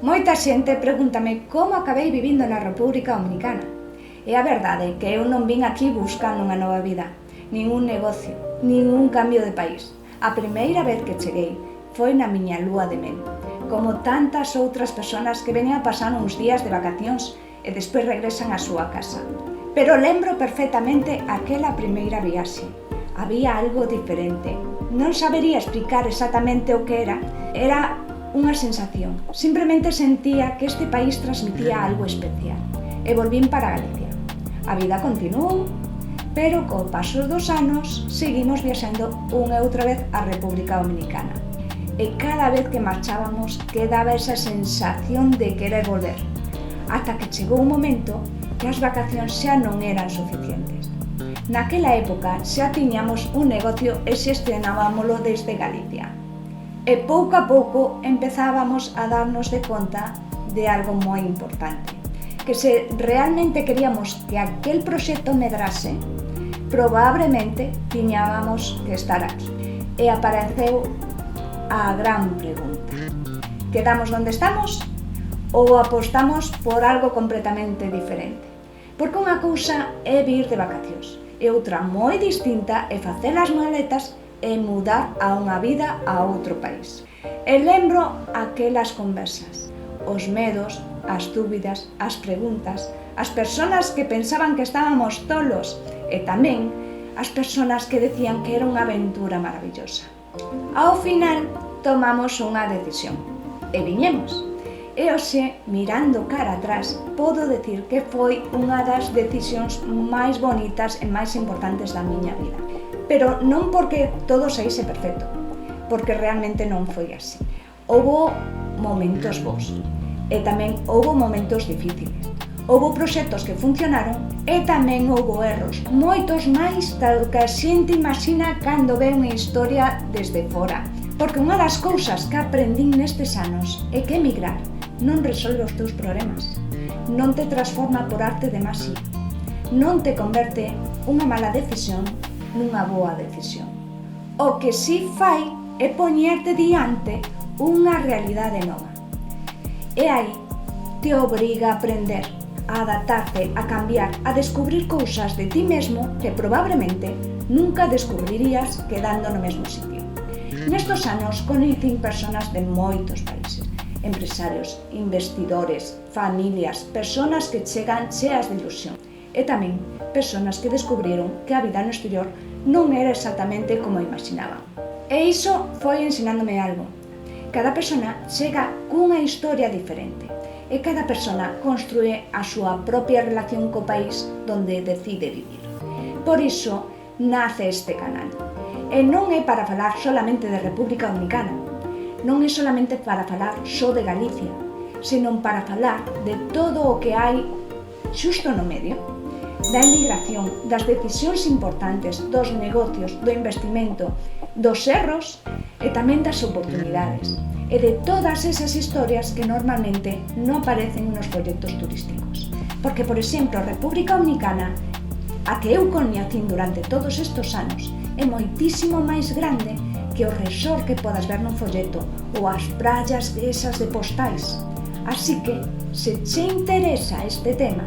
Moita xente pregúntame como acabei vivindo na República Dominicana. E a verdade é que eu non vin aquí buscando unha nova vida, nin un negocio, nin un cambio de país. A primeira vez que cheguei foi na miña lúa de mel, como tantas outras persoas que veñen a pasar uns días de vacacións e despois regresan á súa casa. Pero lembro perfectamente aquela primeira viaxe. Había algo diferente. Non sabería explicar exactamente o que era. Era unha sensación. Simplemente sentía que este país transmitía algo especial. E volvín para Galicia. A vida continuou, pero co paso dos anos seguimos viaxando unha e outra vez á República Dominicana. E cada vez que marchábamos quedaba esa sensación de querer volver. Ata que chegou un momento que as vacacións xa non eran suficientes. Naquela época xa tiñamos un negocio e xestionábamolo desde Galicia. E pouco a pouco empezábamos a darnos de conta de algo moi importante, que se realmente queríamos que aquel proxecto medrase, probablemente tiñábamos que estar aquí. E apareceu a gran pregunta: quedamos onde estamos ou apostamos por algo completamente diferente? Porque unha cousa é vir de vacacións e outra moi distinta é facer as maletas e mudar a unha vida a outro país. E lembro aquelas conversas, os medos, as dúbidas, as preguntas, as persoas que pensaban que estábamos tolos e tamén as persoas que decían que era unha aventura maravillosa. Ao final, tomamos unha decisión e viñemos. E hoxe, mirando cara atrás, podo decir que foi unha das decisións máis bonitas e máis importantes da miña vida. Pero non porque todo saíse perfecto, porque realmente non foi así. Houbo momentos bons e tamén houbo momentos difíciles. Houbo proxectos que funcionaron e tamén houbo erros, moitos máis do que a xente imagina cando ve unha historia desde fora. Porque unha das cousas que aprendín nestes anos é que emigrar non resolve os teus problemas, non te transforma por arte de magia, non te converte unha mala decisión nunha boa decisión. O que si fai é poñerte diante unha realidade nova. E aí te obriga a aprender, a adaptarte, a cambiar, a descubrir cousas de ti mesmo que probablemente nunca descubrirías quedando no mesmo sitio. Nestos anos coñecín persoas de moitos países, empresarios, investidores, familias, persoas que chegan cheas de ilusión e tamén persoas que descubriron que a vida no exterior non era exactamente como imaginaban. E iso foi ensinándome algo. Cada persona chega cunha historia diferente e cada persona construe a súa propia relación co país donde decide vivir. Por iso nace este canal. E non é para falar solamente de República Dominicana, non é solamente para falar só de Galicia, senón para falar de todo o que hai xusto no medio, da emigración, das decisións importantes, dos negocios, do investimento, dos erros e tamén das oportunidades, e de todas esas historias que normalmente non aparecen nos folletos turísticos. Porque, por exemplo, a República Dominicana, a que eu coñecín durante todos estes anos, é moitísimo máis grande que o resort que podas ver nun folleto ou as praias esas de postais. Así que, se che interesa este tema,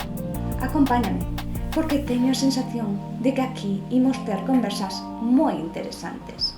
acompáñame, porque teño a sensación de que aquí imos ter conversas moi interesantes.